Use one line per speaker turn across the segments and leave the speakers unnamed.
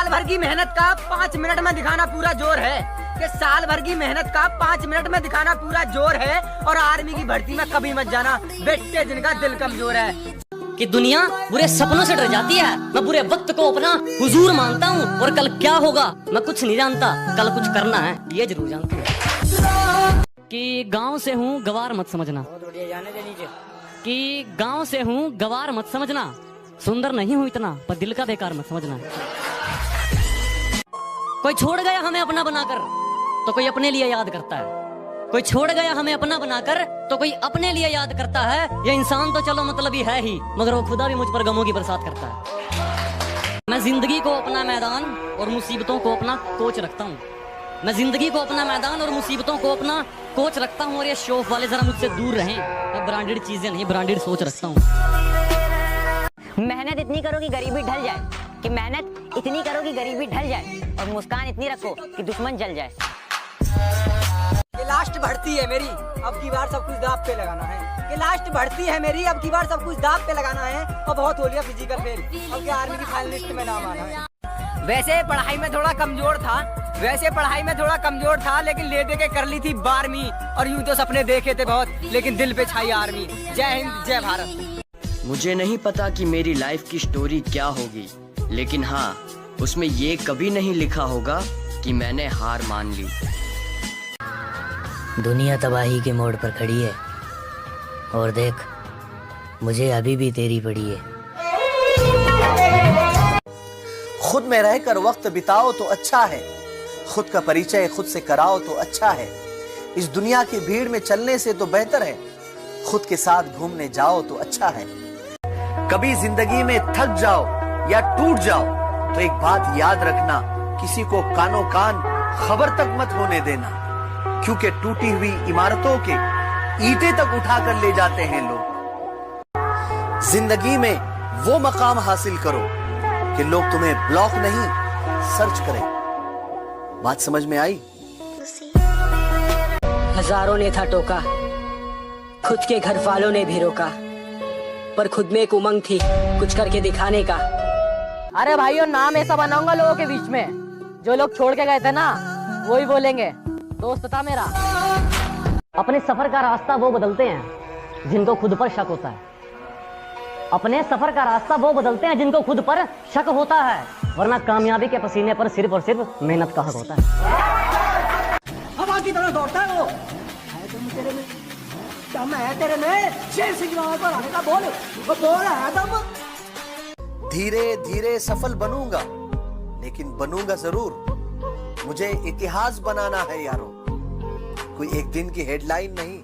साल भर की मेहनत का 5 मिनट में दिखाना पूरा जोर है, कि साल भर की मेहनत का 5 मिनट में दिखाना पूरा जोर है। और आर्मी की भर्ती में कभी मत जाना बेटे जिनका दिल कमजोर है।
कि दुनिया बुरे सपनों से डर जाती है, मैं बुरे वक्त को अपना हुजूर मानता हूँ, और कल क्या होगा मैं कुछ नहीं जानता, कल कुछ करना है ये जरूर जानती हूँ। कि गांव से हूँ गवार मत समझना, कि गांव से हूँ गवार मत समझना, सुंदर नहीं हूँ इतना पर दिल का बेकार मत समझना। कोई छोड़ गया हमें अपना बनाकर तो कोई अपने लिए याद करता है, कोई छोड़ गया हमें अपना बनाकर तो कोई अपने लिए याद करता है। ये इंसान तो चलो मतलबी है ही, मगर वो खुदा भी मुझ पर गमों की बरसात करता है। मैं जिंदगी को अपना मैदान और मुसीबतों को अपना कोच रखता हूँ, मैं जिंदगी को अपना मैदान और मुसीबतों को अपना कोच रखता हूँ। और ये शौक वाले जरा मुझसे दूर रहें, मैं ब्रांडेड चीजें नहीं ब्रांडेड सोच रखता हूँ।
मेहनत इतनी करो कि गरीबी ढल जाए, कि मेहनत इतनी करो कि गरीबी ढल जाए, और मुस्कान इतनी रखो कि दुश्मन जल जाए।
ये लास्ट भर्ती है मेरी, अब की बार सब कुछ दाव पे लगाना है। ये लास्ट भर्ती है मेरी, अब की बार सब कुछ दाव पे लगाना है। और बहुत हो लिया फिजिकल फेल, अब क्या आर्मी की फाइनलिस्ट में नाम आना है। वैसे पढ़ाई में थोड़ा कमजोर था, लेकिन ले दे के कर ली थी 12वीं। और यूं तो सपने देखे थे बहुत, लेकिन दिल पे छाई आर्मी। जय हिंद जय भारत।
मुझे नहीं पता कि मेरी लाइफ की स्टोरी क्या होगी, लेकिन हाँ उसमें ये कभी नहीं लिखा होगा कि मैंने हार मान ली।
दुनिया तबाही के मोड़ पर खड़ी है, और देख मुझे अभी भी तेरी पड़ी है।
खुद में रहकर वक्त बिताओ तो अच्छा है, खुद का परिचय खुद से कराओ तो अच्छा है। इस दुनिया की भीड़ में चलने से तो बेहतर है खुद के साथ घूमने जाओ तो अच्छा है। कभी जिंदगी में थक जाओ या टूट जाओ तो एक बात याद रखना, किसी को कानो कान खबर तक मत होने देना, क्योंकि टूटी हुई इमारतों के ईंटें तक उठाकर ले जाते हैं लोग। जिंदगी में वो मकाम हासिल करो कि लोग तुम्हें ब्लॉक नहीं सर्च करें। बात समझ में आई?
हजारों ने था टोका, खुद के घर वालों ने भी रोका, पर खुद में एक उमंग थी कुछ करके दिखाने का।
अरे भाइयों, नाम ऐसा बनाऊंगा लोगों के बीच में, जो लोग छोड़ के गए थे ना वही बोलेंगे दोस्त था मेरा।
अपने सफर का रास्ता वो बदलते हैं जिनको खुद पर शक होता है, अपने सफर का रास्ता वो बदलते हैं जिनको खुद पर शक होता है, वरना कामयाबी के पसीने पर सिर्फ और सिर्फ मेहनत का हक होता है।
हवा की तरह दौड़ता है वो, तेरे में शेर सिंह पर आने का बोल है दम।
धीरे धीरे सफल बनूंगा, लेकिन बनूंगा जरूर। मुझे इतिहास बनाना है यारो, कोई एक दिन की हेडलाइन नहीं।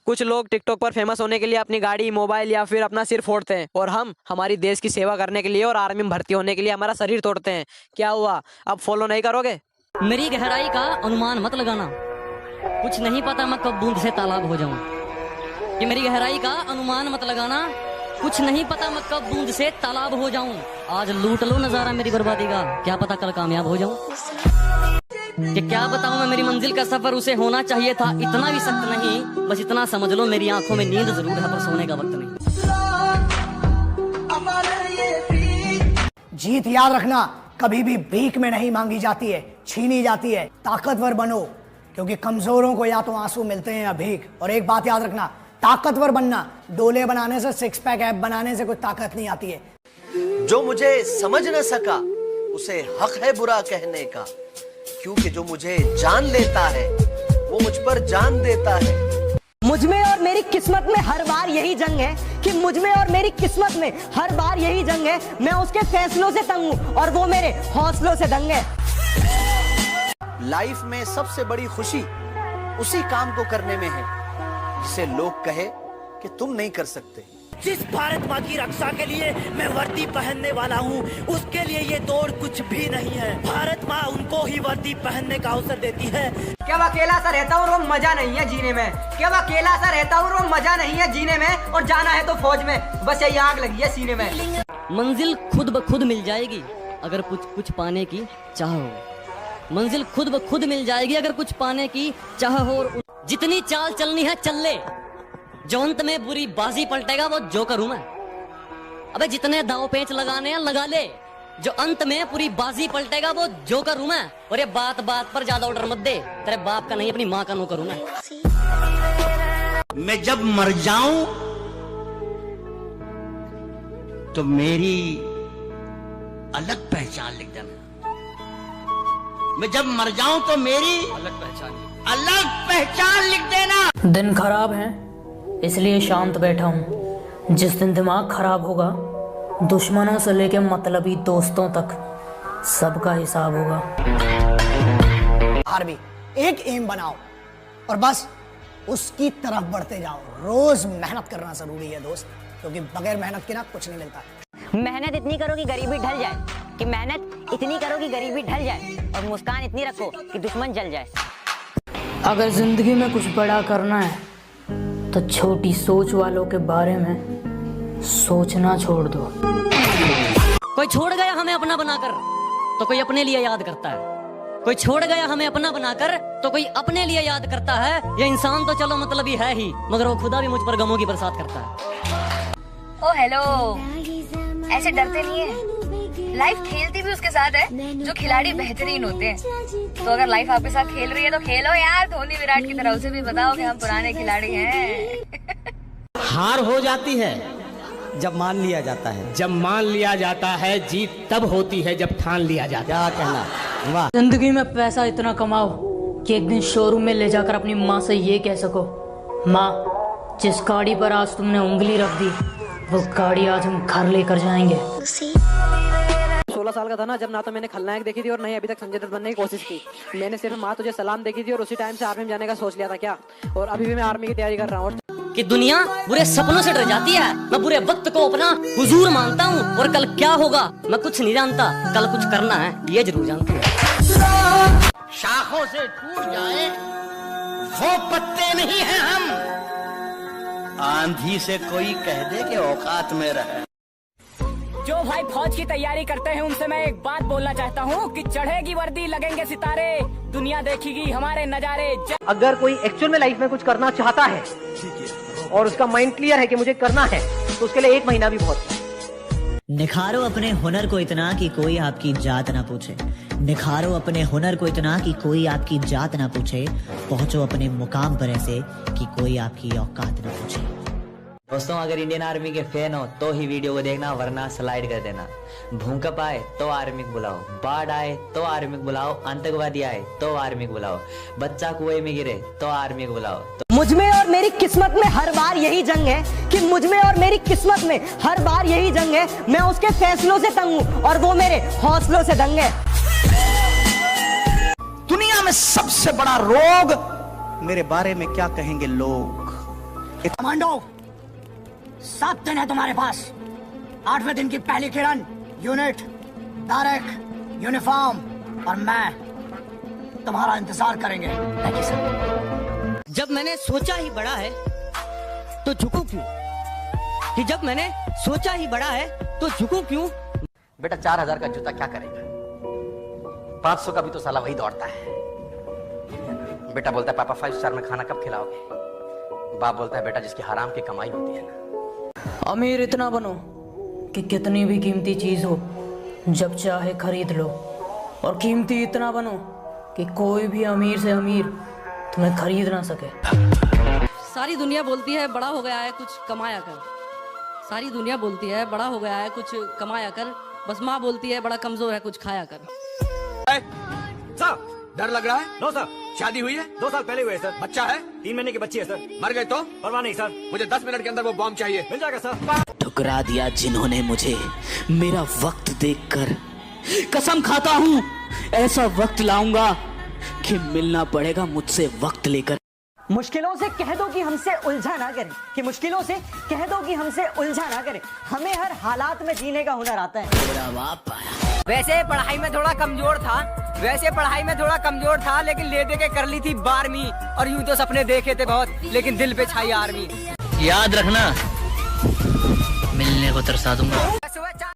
कुछ लोग टिकटॉक पर फेमस होने के लिए अपनी गाड़ी, मोबाइल या फिर अपना सिर फोड़ते हैं, और हम हमारी देश की सेवा करने के लिए और आर्मी में भर्ती होने के लिए हमारा शरीर तोड़ते हैं। क्या हुआ, अब फॉलो नहीं करोगे?
मेरी गहराई का अनुमान मत लगाना, कुछ नहीं पता मैं कब बूंद से तालाब हो जाऊं। कि मेरी गहराई का अनुमान मत लगाना, कुछ नहीं पता मैं कब बूंद से तालाब हो जाऊं। आज लूट लो नजारा मेरी बर्बादी का, क्या पता कल कामयाब हो जाऊं। कि क्या बताऊं मैं, मेरी मंजिल का सफर उसे होना चाहिए था इतना भी सख्त नहीं, बस इतना समझ लो मेरी आंखों में नींद जरूर है पर सोने का वक्त नहीं।
जीत याद रखना कभी भी भीख में नहीं मांगी जाती है, छीनी जाती है। ताकतवर बनो, क्योंकि कमजोरों को या तो आंसू मिलते हैं या भीख। और एक बात याद रखना, ताकतवर बनना, डोले बनाने से, सिक्स पैक ऐप बनाने से कोई ताकत नहीं आती है।
जो मुझे समझ न सका उसे हक है बुरा कहने का, क्योंकि जो मुझे जान लेता है वो मुझ पर जान देता है।
मुझ में और मेरी किस्मत में हर बार यही जंग है, कि मुझ में और मेरी किस्मत में हर बार यही जंग है। मैं उसके फैसलों से तंग हूँ और वो मेरे हौसलों से दंग है।
लाइफ में सबसे बड़ी खुशी उसी काम को करने में है जिसे लोग कहे कि तुम नहीं कर सकते।
जिस भारत माँ की रक्षा के लिए मैं वर्दी पहनने वाला हूँ, उसके लिए ये दौड़ कुछ भी नहीं है। भारत माँ उनको ही वर्दी पहनने का अवसर देती है।
क्या अकेला सा रहता हूँ और वो मजा नहीं है जीने में, क्या अकेला सा रहता हूँ और वो मजा नहीं है जीने में, और जाना है तो फौज में, बस यही आग लगी है सीने में।
मंजिल खुद ब खुद मिल जाएगी अगर कुछ पाने की चाह हो, मंजिल खुद ब खुद मिल जाएगी अगर कुछ पाने की चाह हो। और जितनी चाल चलनी है चल ले, जो अंत में बुरी बाजी पलटेगा वो जोकर हूं मैं। अबे जितने दाव पेंच लगाने हैं लगा ले, जो अंत में पूरी बाजी पलटेगा वो जोकर हूं मैं। और ये बात बात पर ज्यादा ऑर्डर मत दे, तेरे बाप का नहीं अपनी माँ का नौकर हूं मैं।
मैं जब मर जाऊं तो मेरी अलग पहचान लिख देना। मैं जब मर जाऊं तो मेरी अलग पहचान लिख देना।
दिन खराब है इसलिए शांत बैठा हूँ। जिस दिन दिमाग खराब होगा, दुश्मनों से लेके मतलबी दोस्तों तक सबका हिसाब होगा।
हर भी एक एम बनाओ और बस उसकी तरफ बढ़ते जाओ। रोज मेहनत करना जरूरी है दोस्त, क्योंकि बगैर मेहनत के ना कुछ नहीं मिलता।
मेहनत इतनी करो कि गरीबी ढल जाए, कि मेहनत इतनी करो कि गरीबी ढल जाए, और मुस्कान इतनी रखो कि दुश्मन जल जाए।
अगर जिंदगी में कुछ बड़ा करना है तो छोटी सोच वालों के बारे में सोचना छोड़ दो।
कोई छोड़ गया हमें अपना बनाकर तो कोई अपने लिए याद करता है। कोई छोड़ गया हमें अपना बनाकर तो कोई अपने लिए याद करता है। ये इंसान तो चलो मतलब ही है ही, मगर वो खुदा भी मुझ पर गमों की बरसात करता है।
ओ हेलो, ऐसे डरते नहीं है। लाइफ खेलती भी उसके साथ है जो खिलाड़ी बेहतरीन होते हैं। तो अगर लाइफ आपके साथ खेल रही है तो खेलो यार, धोनी विराट की तरह। उसे भी बताओ कि हम पुराने खिलाड़ी हैं।
हार हो जाती है
जब मान लिया जाता है।
जब मान लिया जाता है, जीत तब होती है जब ठान लिया जाता है।
क्या कहना, वाह।
जिंदगी में पैसा इतना कमाओ कि एक दिन शोरूम में ले जाकर अपनी माँ से ये कह सको, माँ जिस गाड़ी पर आज तुमने उंगली रख दी वो गाड़ी आज हम घर लेकर जाएंगे।
16 साल का था ना जब ना तो मैंने खलनायक देखी थी और नहीं अभी तक संजय दत्त बनने की कोशिश की। मैंने सिर्फ माँ तुझे सलाम देखी थी और उसी टाइम से आर्मी में जाने का सोच लिया था क्या। और अभी भी मैं आर्मी की तैयारी कर रहा हूँ।
कि दुनिया बुरे सपनों से डर जाती है। मैं बुरे वक्त को अपना हुजूर मानता हूँ, और कल क्या होगा मैं कुछ नहीं जानता, कल कुछ करना है ये जरूर जानती हूँ।
शाखों से टूट जाए वो पत्ते नहीं हैं हम। आंधी से कोई कह दे कि औकात में रहे।
जो भाई फौज की तैयारी करते हैं उनसे मैं एक बात बोलना चाहता हूँ कि चढ़ेगी वर्दी, लगेंगे सितारे, दुनिया देखेगी हमारे नजारे। अगर कोई एक्चुअल में लाइफ में कुछ करना चाहता है और उसका माइंड क्लियर है कि मुझे करना है, तो उसके लिए 1 महीना भी बहुत है।
निखारो अपने हुनर को इतना कि कोई आपकी जात ना पूछे। निखारो अपने हुनर को इतना कि कोई आपकी जात ना पूछे। पहुंचो अपने मुकाम पर ऐसे कि कोई आपकी औकात ना पूछे।
दोस्तों, अगर इंडियन आर्मी के फैन हो तो ही वीडियो को देखना, वरना स्लाइड कर देना। भूकंप आए तो आर्मी को बुलाओ, बाढ़ आए तो आर्मी को बुलाओ, आतंकवादी आए तो आर्मी को बुलाओ, बच्चा कुएं में गिरे तो आर्मी को बुलाओ।
मुझ में और मेरी किस्मत में हर बार यही जंग है कि मुझ में और मेरी किस्मत में हर बार यही जंग है। मैं उसके फैसलों से तंग हूँ और वो मेरे हौसलों से दंग है।
दुनिया में सबसे बड़ा रोग मेरे बारे में क्या कहेंगे लोग।
कमांडो, 7 दिन है तुम्हारे पास। 8वें दिन की पहली किरण, यूनिट, डायरेक्ट, यूनिफॉर्म और मैं तुम्हारा इंतजार करेंगे।
जब मैंने सोचा ही बड़ा है तो झुकूं क्यों, कि जब मैंने सोचा ही बड़ा है तो झुकूं क्यों।
बेटा 4000 का जूता क्या करेगा, 500 का भी तो साला वही दौड़ता है। बेटा बोलता है पापा 5 स्टार में खाना कब खिलाओगे। बाप बोलता है बेटा जिसकी हराम की कमाई होती है ना।
अमीर इतना बनो कि कितनी भी कीमती चीज हो जब चाहे खरीद लो, और कीमती इतना बनो कि कोई भी अमीर से अमीर तुम्हें खरीद ना सके।
सारी दुनिया बोलती है बड़ा हो गया है कुछ कमाया कर। सारी दुनिया बोलती है बड़ा हो गया है कुछ कमाया कर, बस माँ बोलती है बड़ा कमजोर है कुछ खाया कर।
सर, डर लग रहा है? No sir. शादी हुई है? 2 साल पहले हुई है सर। बच्चा है? 3 महीने की बच्ची है सर। मर गए तो? परवाह नहीं सर, मुझे 10 मिनट के अंदर वो बॉम्ब चाहिए। मिल जाएगा सर।
ठुकरा दिया जिन्होंने मुझे मेरा वक्त देखकर। कसम खाता हूँ ऐसा वक्त लाऊंगा कि मिलना पड़ेगा मुझसे वक्त लेकर।
मुश्किलों से कह दो कि हमसे उलझा ना करें, कि मुश्किलों से कह दो कि हमसे उलझा ना करें। हमें हर हालात में जीने का हुनर आता है।
वैसे पढ़ाई में थोड़ा कमजोर था, लेकिन ले दे के कर ली थी 12वीं। और यूं तो सपने देखे थे बहुत, लेकिन दिल पे छाई आर्मी।
याद रखना, मिलने को तरसा दूंगा।